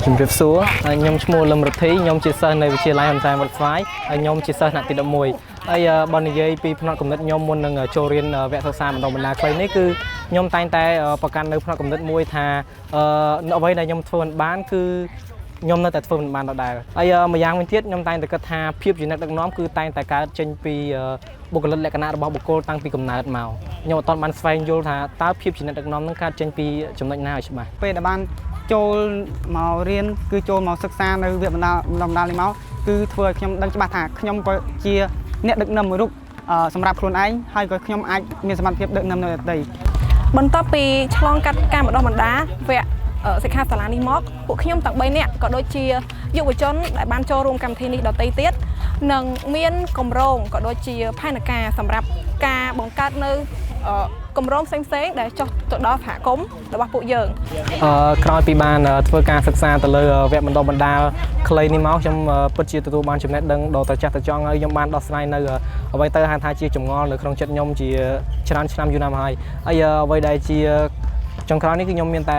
ជំរាបសួរខ្ញុំឈ្មោះលឹមរទ្ធីខ្ញុំជាសិស្សនៅវិទ្យាល័យហំសាយវត្តស្វាយហើយខ្ញុំជាសិស្សថ្នាក់ទី11ហើយបើនិយាយពីផ្នែកគំនិតខ្ញុំមុននឹងចូលរៀនវគ្គសិក្សាបណ្ដុះបណ្ដាលខ្លីនេះគឺខ្ញុំតែងតែប្រកាន់នៅផ្នែកគំនិតមួយថាអ្វីដែលខ្ញុំធ្វើមិនបានគឺខ្ញុំនៅតែធ្វើមិនបានដដែលហើយម្យ៉ាងវិញទៀតខ្ញុំតែងតែគិតថាភាពជាអ្នកដឹកនាំគឺតែងតែកើតចេញពីបុគ្គលិកលក្ខណៈរបស់បុគ្គលតាំងពីកំណើតមកខ្ញុំអត់ទាន់បានស្វែងយល់ថាតើភាពជាអ្នកដឹកនាំនឹងកើតចេញពីចំណុចណាឲ្យច្បាស់ពេលដែលបានចូលមករៀនគឺចូលមកសិក្សានៅវគ្គបណ្ដុះបណ្ដាលនេះមកគឺធ្វើឲ្យខ្ញុំដឹងច្បាស់ថាខ្ញុំក៏ជាអ្នកដឹកនាំមួយរូបសម្រាប់ខ្លួនឯងហើយក៏ខ្ញុំអាចមានសមត្ថភាពដឹកនាំនៅដទៃបន្ទាប់ពីឆ្លងកាត់ការបណ្ដុះបណ្ដាលវគ្គសិក្ខាសាលានេះមកពួកខ្ញុំទាំង3នាក់ក៏ដូចជាយុវជនដែលបានចូលរួមកម្មវិធីនេះដទៃទៀតនឹងមានគម្រោងក៏ដូចជាផែនការសម្រាប់ការបង្កើតនៅគម្រោងផ្សេងៗដែលចុះទៅដល់សហគមន៍របស់ពួកយើងក្រោយពីបានធ្វើការសិក្សាទៅលើវគ្គបណ្ដុះបណ្ដាលខ្លីនេះមកខ្ញុំពិតជាទទួលបានចំណេះដឹងដ៏ត្រចះត្រចង់ហើយខ្ញុំបានដោះស្រាយនៅអ្វីទៅហៅថាជាចម្ងល់នៅក្នុងចិត្តខ្ញុំជាច្រើនឆ្នាំយូរណាស់មកហើយអ្វីដែលជាចុងក្រោយនេះគឺខ្ញុំមានតែ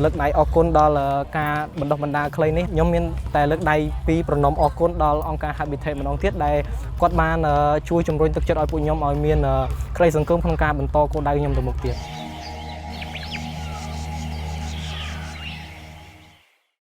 លើកដៃអរគុណដល់ការបណ្ដុះបណ្ដាលខ្លីនេះខ្ញុំមានតែលើកដៃពីប្រណម្យអរគុណដល់អង្គការ Habitat ម្ដងទៀតដែលគាត់បានជួយជំរុញទឹកចិត្តឲ្យពួកខ្ញុំឲ្យមានក្តីសង្ឃឹមក្នុងការបន្តគោលដៅខ្ញុំទៅមុខទៀត